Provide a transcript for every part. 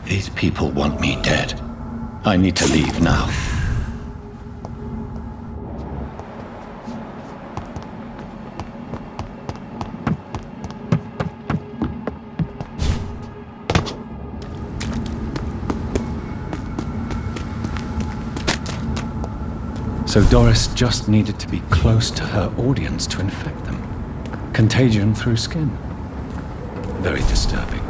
These people want me dead. I need to leave now. So Doris just needed to be close to her audience to infect them. Contagion through skin. Very disturbing.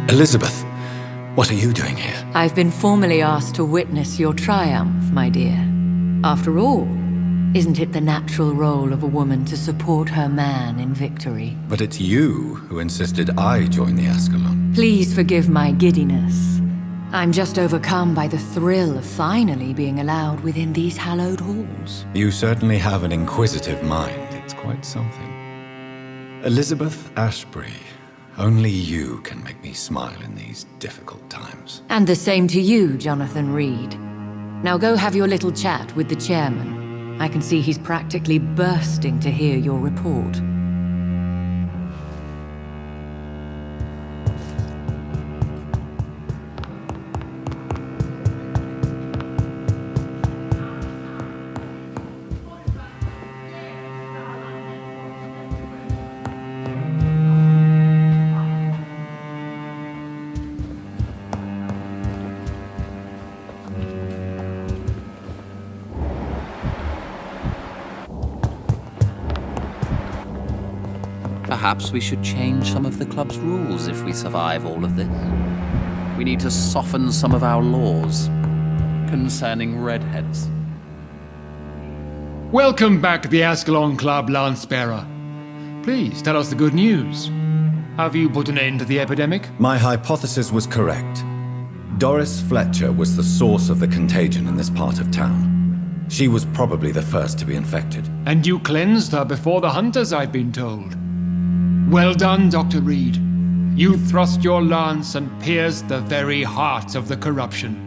Elizabeth, what are you doing here? I've been formally asked to witness your triumph, my dear. After all, isn't it the natural role of a woman to support her man in victory? But it's you who insisted I join the Ascalon. Please forgive my giddiness. I'm just overcome by the thrill of finally being allowed within these hallowed halls. You certainly have an inquisitive mind. It's quite something. Elizabeth Ashbury, only you can make me smile in these difficult times. And the same to you, Jonathan Reid. Now go have your little chat with the chairman. I can see he's practically bursting to hear your report. Perhaps we should change some of the club's rules if we survive all of this. We need to soften some of our laws concerning redheads. Welcome back to the Ascalon Club, Lance-Bearer. Please tell us the good news. Have you put an end to the epidemic? My hypothesis was correct. Doris Fletcher was the source of the contagion in this part of town. She was probably the first to be infected. And you cleansed her before the hunters, I've been told. Well done, Dr. Reid. You thrust your lance and pierced the very heart of the corruption.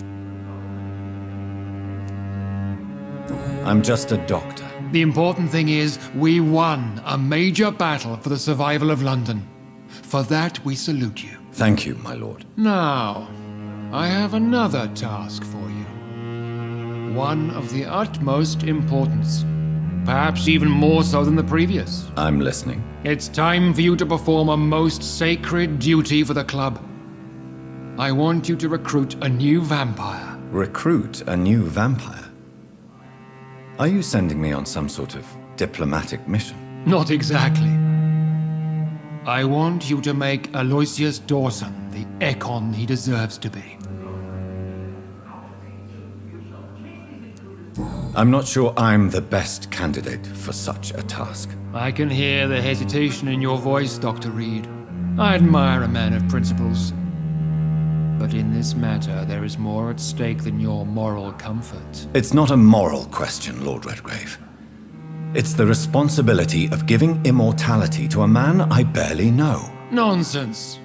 I'm just a doctor. The important thing is, we won a major battle for the survival of London. For that, we salute you. Thank you, my lord. Now, I have another task for you. One of the utmost importance. Perhaps even more so than the previous. I'm listening. It's time for you to perform a most sacred duty for the club. I want you to recruit a new vampire. Recruit a new vampire? Are you sending me on some sort of diplomatic mission? Not exactly. I want you to make Aloysius Dawson the Ekon he deserves to be. I'm not sure I'm the best candidate for such a task. I can hear the hesitation in your voice, Dr. Reid. I admire a man of principles. But in this matter, there is more at stake than your moral comfort. It's not a moral question, Lord Redgrave. It's the responsibility of giving immortality to a man I barely know. Nonsense.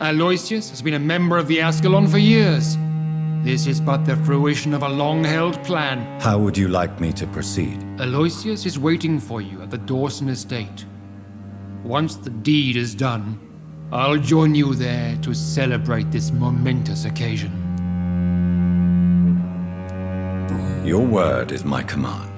Aloysius has been a member of the Ascalon for years. This is but the fruition of a long-held plan. How would you like me to proceed? Aloysius is waiting for you at the Dawson estate. Once the deed is done, I'll join you there to celebrate this momentous occasion. Your word is my command.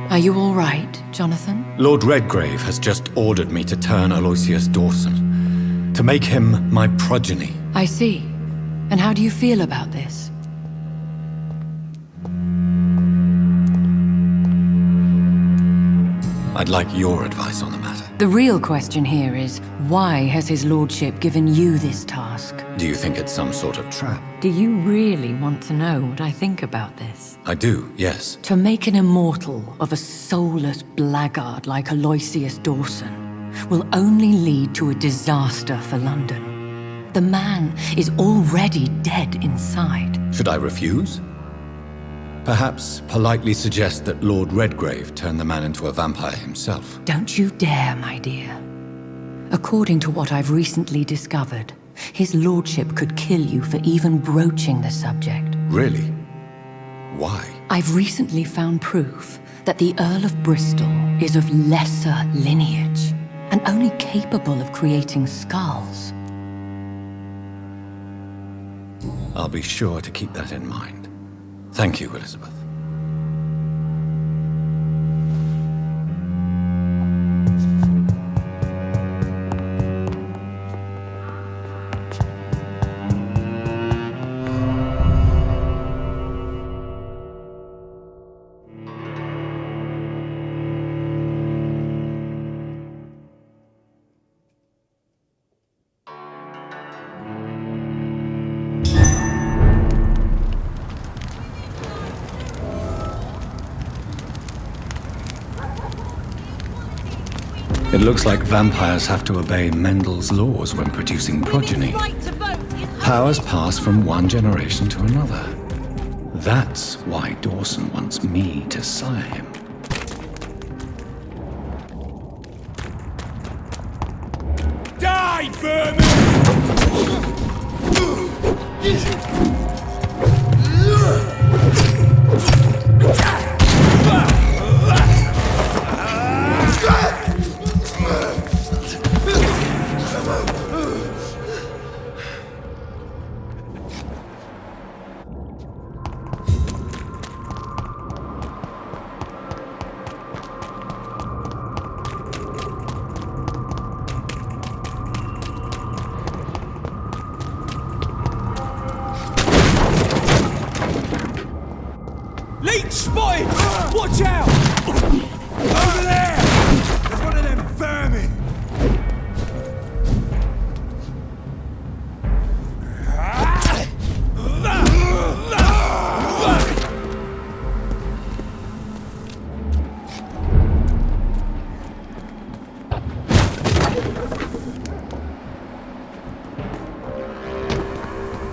Are you all right, Jonathan? Lord Redgrave has just ordered me to turn Aloysius Dawson, to make him my progeny. I see. And how do you feel about this? I'd like your advice on the matter. The real question here is, why has his lordship given you this task? Do you think it's some sort of trap? Do you really want to know what I think about this? I do, yes. To make an immortal of a soulless blackguard like Aloysius Dawson will only lead to a disaster for London. The man is already dead inside. Should I refuse? Perhaps politely suggest that Lord Redgrave turn the man into a vampire himself. Don't you dare, my dear. According to what I've recently discovered, his lordship could kill you for even broaching the subject. Really? Why? I've recently found proof that the Earl of Bristol is of lesser lineage and only capable of creating skulls. I'll be sure to keep that in mind. Thank you, Elizabeth. It looks like vampires have to obey Mendel's laws when producing progeny. Powers pass from one generation to another. That's why Dawson wants me to sire him. Die, vermin! Leech spotted! Watch out! Over there! There's one of them vermin!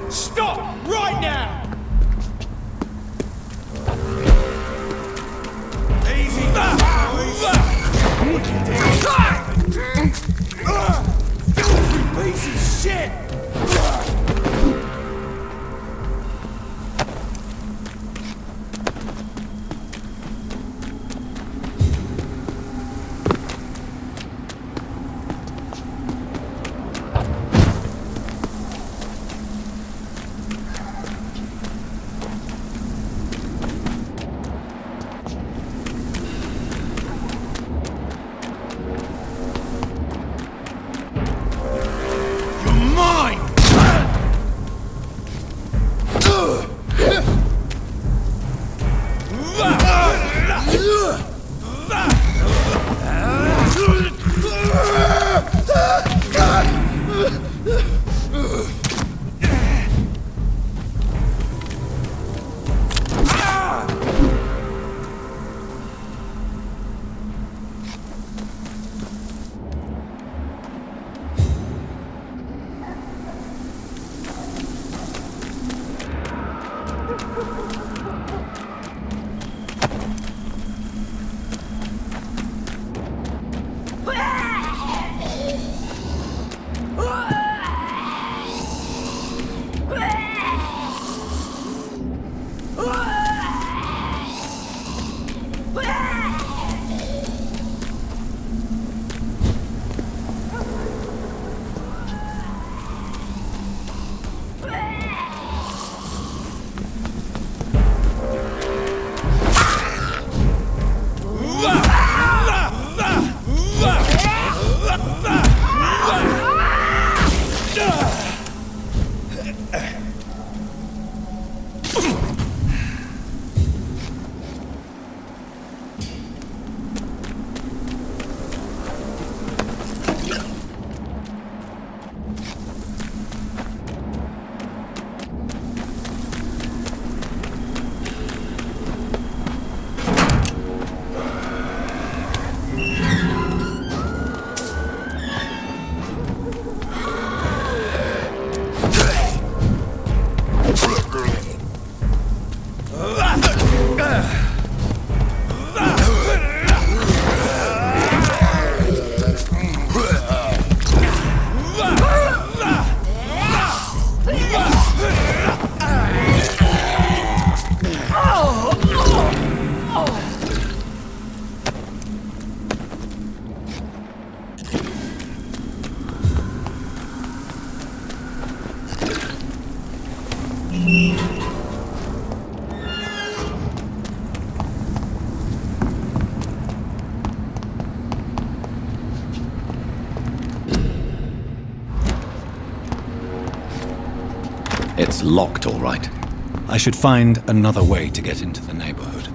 Stop! Right now! Easy! Piece of shit! It's locked, all right. I should find another way to get into the neighborhood.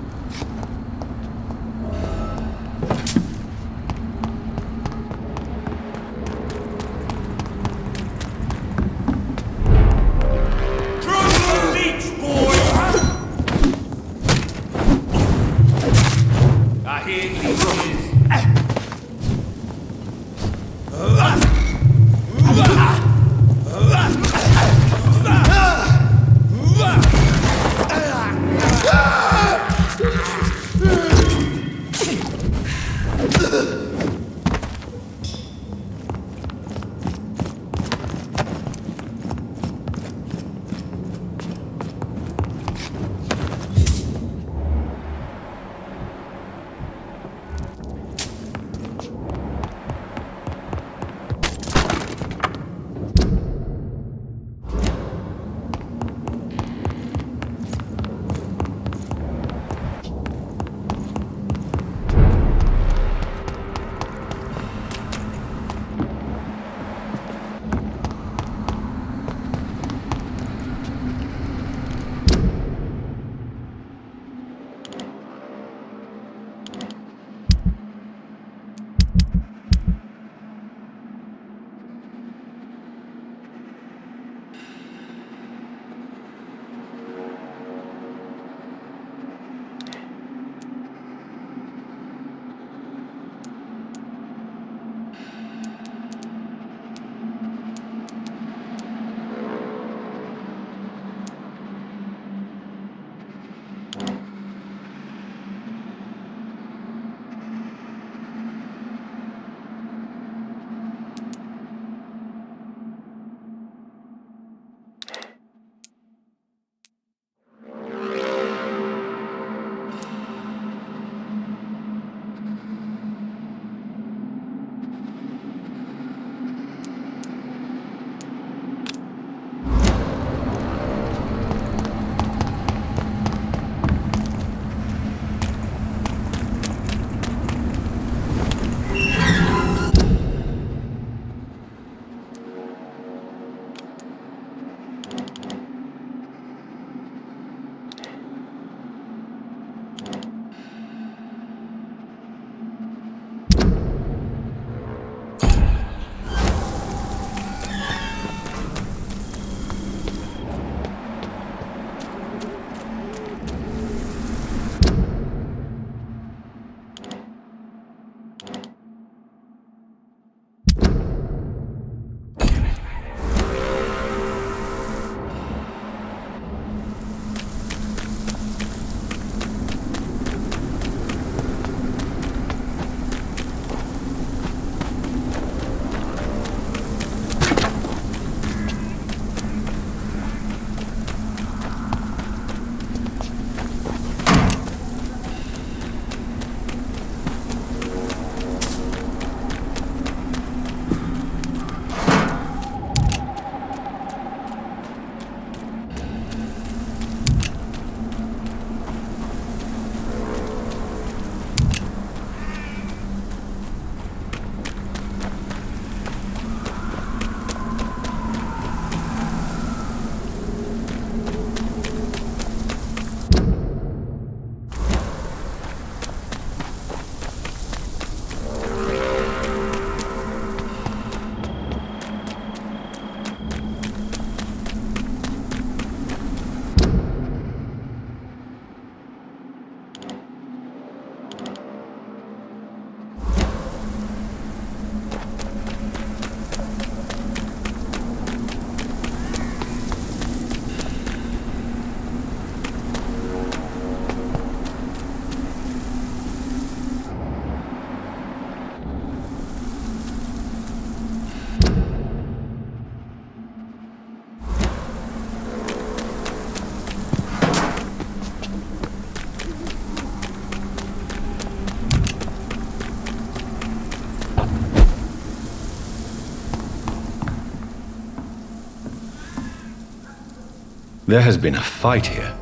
There has been a fight here.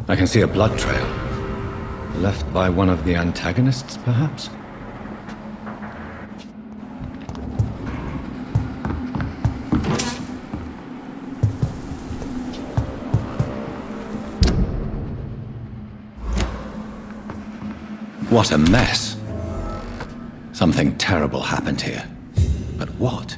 I can see a blood trail. Left by one of the antagonists, perhaps? What a mess. Something terrible happened here. But what?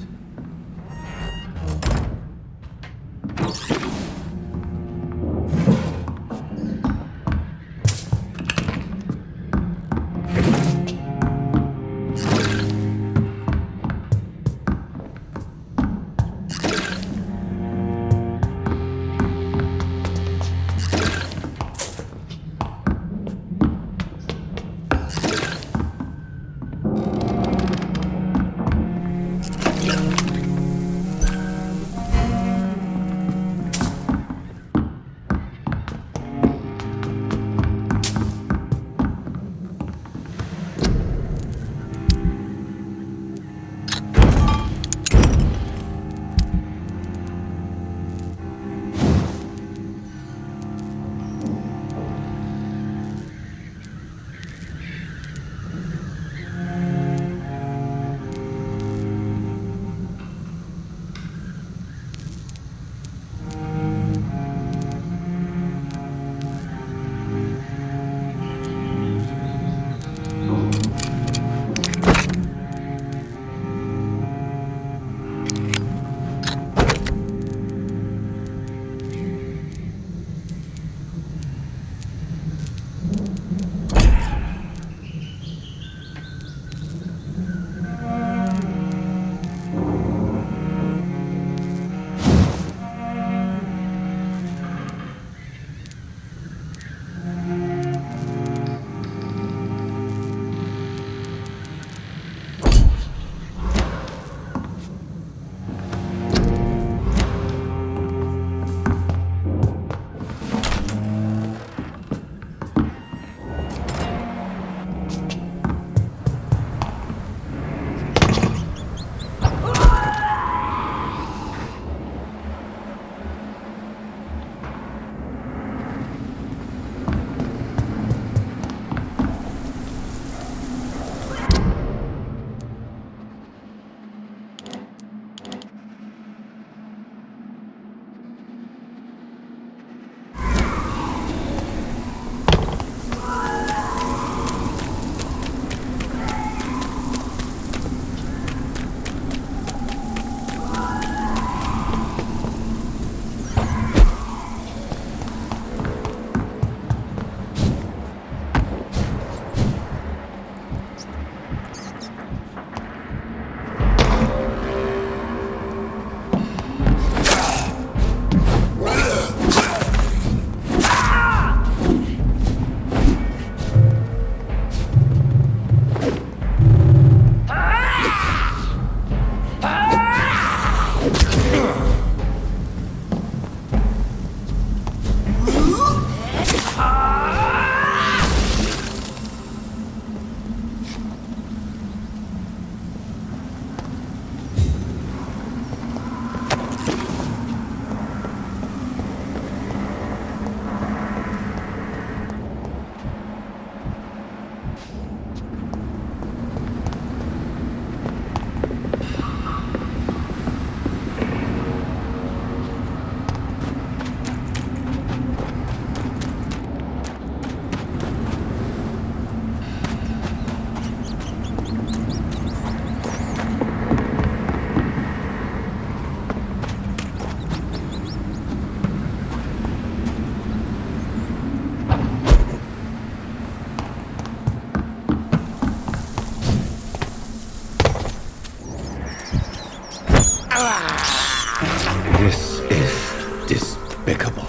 This is despicable.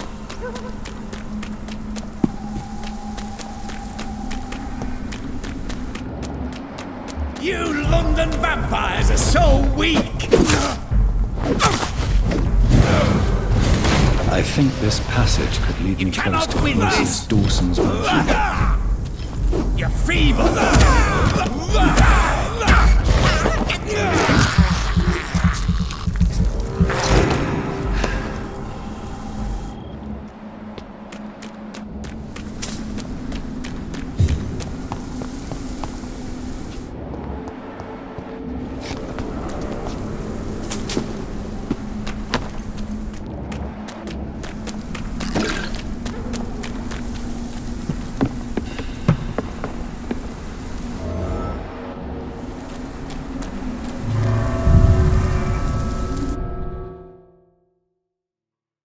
You London vampires are so weak! I think this passage could lead me close to win Mrs. this. Dawson's mansion. You're feeble!